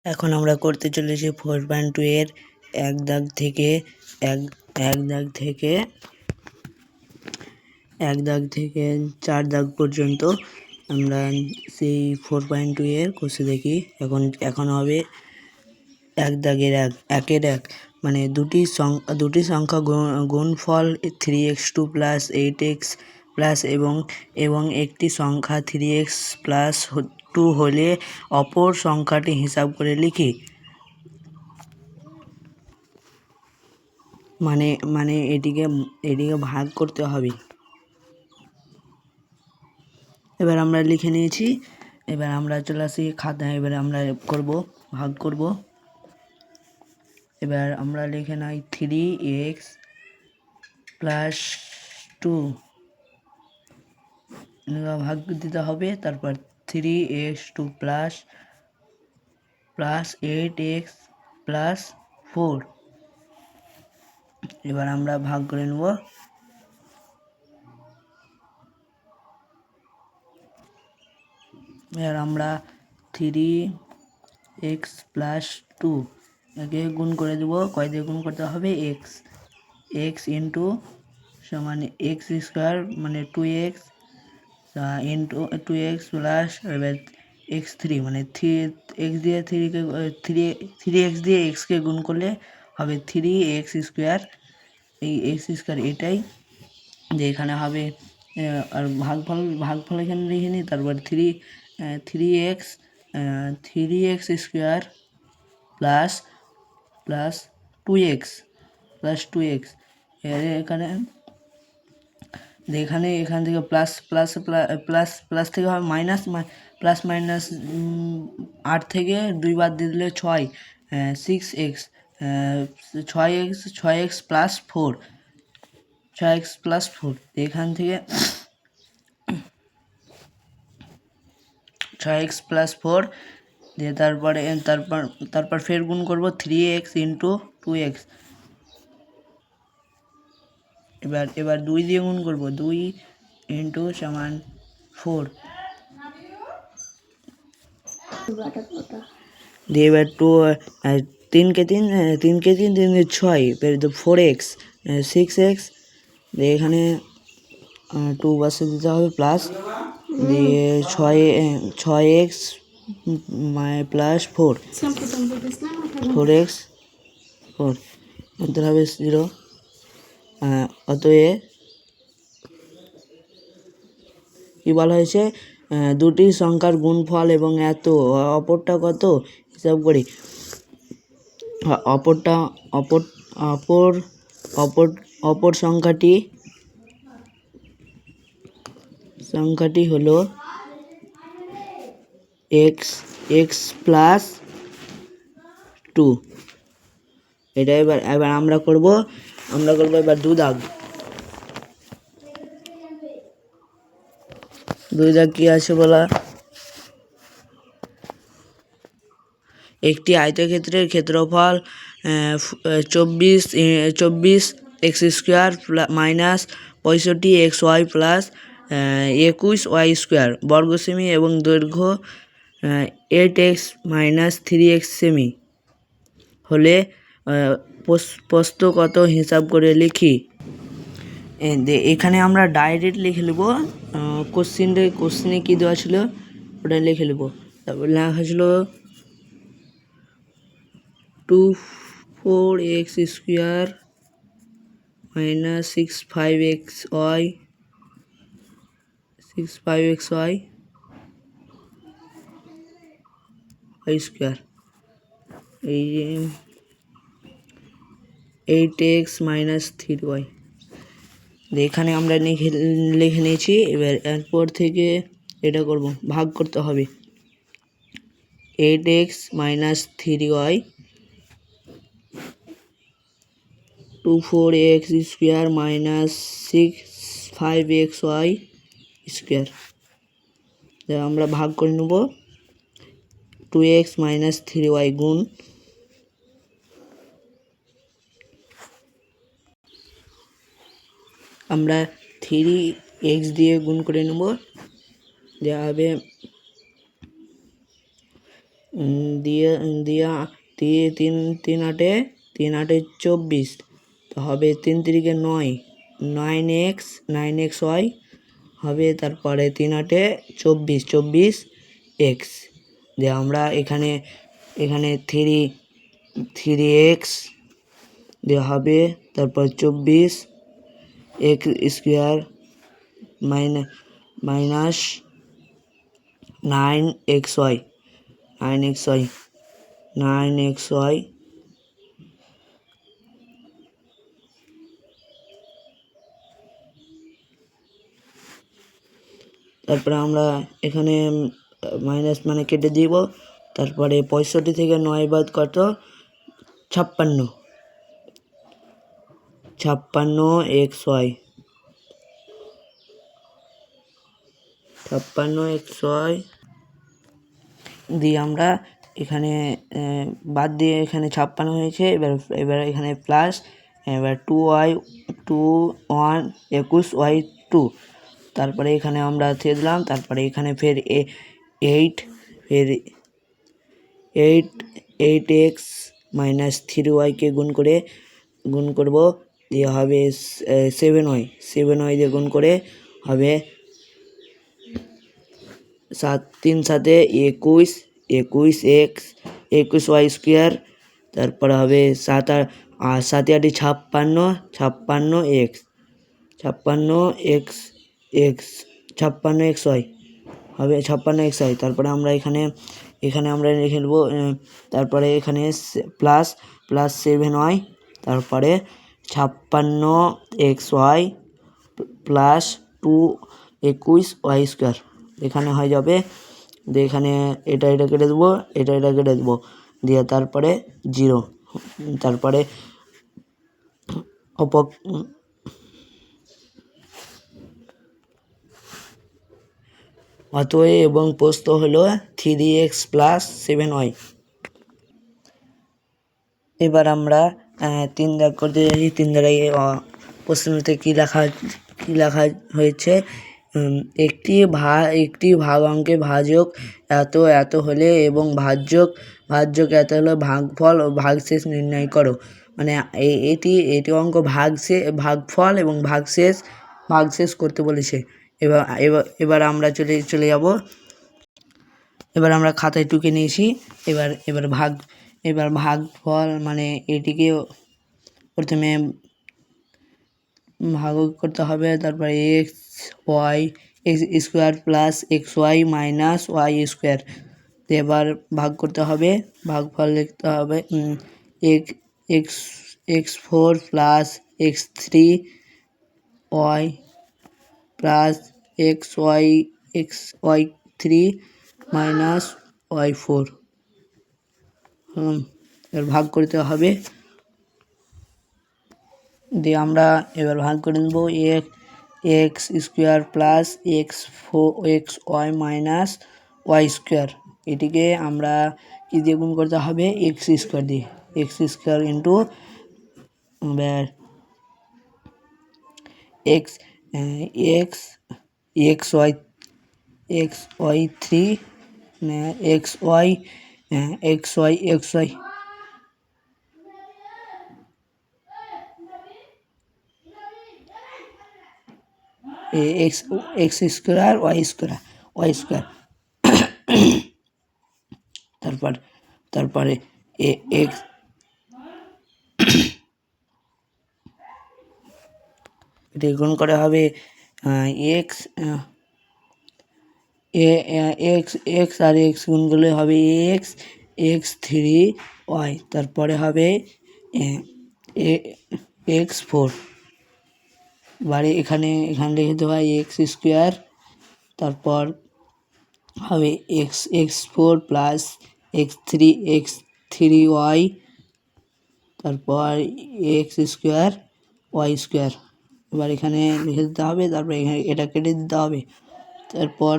এখন আমরা করতে চলেছি 4.2 এর এক দাগ থেকে চার দাগ পর্যন্ত আমরা সেই 4.2 এর কষে দেখি। এখন হবে এক দাগের একের এক, মানে দুটি সংখ্যা গুণফল 3x2 প্লাস 8x প্লাস এবং একটি সংখ্যা 3x প্লাস 2 হলে অপর সংখ্যাটি হিসাব করে লিখি। মানে এটিকে ভাগ করতে হবে। এবার আমরা লিখে নিয়েছি। এবার আমরা চলে আসি খাতায়। এবার আমরা ভাগ করব। এবার আমরা লিখে নাই 3x প্লাস 2 ভাগ দিতে হবে। তারপর 3x2 প্লাস 8x প্লাস 4। এবার আমরা ভাগ করে নেব। এবার আমরা 3x প্লাস 2 একে গুণ করে দেবো। কয় দিয়ে গুণ করতে হবে? x ইন্টু সমান x স্কোয়ার মানে 2x ইন্টু 2x প্লাস এবার x3 মানে 3x দিয়ে 3x দিয়ে xকে গুণ করলে হবে 3x স্কোয়ার। এই x স্কোয়ার এটাই যে এখানে হবে। আর ভাগফল এখানে লিখে নিই। তারপর 3x স্কোয়ার প্লাস 2x এখান থেকে প্লাস থেকে হবে মাইনাস, মাইনাস 8 থেকে 2 বাদ দিয়ে দিলে 6, 6x 6x প্লাস 4 এখান থেকে 6x প্লাস 4 দিয়ে তারপর ফের গুণ করব 3x ইন্টু 2x। এবার 2 দিয়ে গুণ করব, 2 ইন্টু সমান 4 দিয়ে এবার 3 কে 3 6 4x 6x দিয়ে এখানে 2 বসে দিতে হবে প্লাস দিয়ে 6x প্লাস 4x এতে হবে 0। অতএব কি বলা হয়েছে? দুটি সংখ্যার গুণফল এবং এত অপরটা কত হিসাব করি। অপর সংখ্যাটি হলো x প্লাস 2। এটা এবার আমরা করব এবার দুই দাগ কি আছে বলা? একটি আয়তক্ষেত্রের ক্ষেত্রফল 24 X square minus 65 X Y plus 21 Y square বর্গ সেমি এবং দৈর্ঘ্য 8x মাইনাস 3x সেমি হলে প্রস্থ কত হিসাব করে লিখি। এখানে আমরা ডাইরেক্ট লিখে নেব। কোশ্চিনে কী দেওয়া ছিল ওটা লিখে নেব। তারপর লেখা ছিল 24x square minus 65x Y square এই 8x মাইনাস 3y। এখানে আমরা লিখে নিয়েছি। এবার এরপর থেকে এটা করব, ভাগ করতে হবে। 8x minus 3y 24x square minus 65xy square আমরা ভাগ করে নেব। 2x মাইনাস 3y গুণ আমরা 3x দিয়ে গুণ করে নেব। দেওয়া হবে দিয়ে দিয়ে দিয়ে তিন তিন আটে 24, তো হবে 3 3 9, 9x y হবে, তারপরে 3 8 24 এক্স। দিয়ে আমরা এখানে এখানে 3x দেওয়া হবে, তারপর 24 x square minus 9xy 9xy তারপরে আমরা এখানে মাইনাস মানে কেটে দিব। তারপরে 65 থেকে 9 বাদ কত? 56 xy 56xy দিয়ে আমরা এখানে বাদ দিয়ে এখানে 56 হয়েছে। এবার এখানে প্লাস, এবার 2y 1 21y 2, তারপরে এখানে আমরা দিয়ে দিলাম। তারপরে এখানে ফের 8x মাইনাস 3y গুণ করব, দিয়ে হবে 7y দিয়ে গুণ করে হবে 3 7 21 21y স্কোয়ার, তারপরে হবে 7 8 56xy হবে 56xy। তারপরে আমরা এখানে আমরা লিখে নেব, তারপরে এখানে প্লাস 7y, তারপরে 56xy প্লাস 21y স্কোয়ার এখানে হয়ে যাবে। দিয়ে এখানে এটা কেটে দেবো, এটা কেটে দেবো, দিয়ে তারপরে 0, তারপরে অতএব এবং প্রস্থ হলো 3x প্লাস 7y। এবার আমরা 3 দাগ করতে যাচ্ছি। 3 দাগে প্রশ্নতে কী লেখা হয়েছে? একটি ভাগাঙ্কে ভাজক এত হলে এবং ভাজ্যক এত হলে ভাগফল ও ভাগশেষ নির্ণয় করো। মানে এটি অঙ্ক ভাগফল এবং ভাগশেষ করতে বলেছে। এবার আমরা চলে যাব। এবার আমরা খাতায় টুকে নিয়েছি। এবার ভাগফল মানে এটিকে প্রথমে ভাগ করতে হবে। তারপরে x square plus xy minus y square, এবার ভাগ করতে হবে। ভাগফল লিখতে হবে x4 plus x3 y plus xy3 minus y4, এবার ভাগ করতে হবে। দিয়ে আমরা এবার ভাগ করে নেব। X square plus xy minus Y square, এটিকে আমরা কী দিয়ে গুণ করতে হবে? এক্স স্কোয়ার দিয়ে। X square into xy3 xy x square Y square তারপরে x এটি গুণ করে হবে x আর এক্স গুণ করলে হবে x3y, তারপরে হবে x4, বাড়ি এখানে লিখে দেওয়া এক্স স্কোয়ার, তারপর হবে x4 প্লাস x3y, তারপর এক্স স্কোয়ার ওয়াই স্কোয়ার। এবার এখানে লিখে দিতে হবে। তারপর এখানে এটা কেটে দিতে হবে। তারপর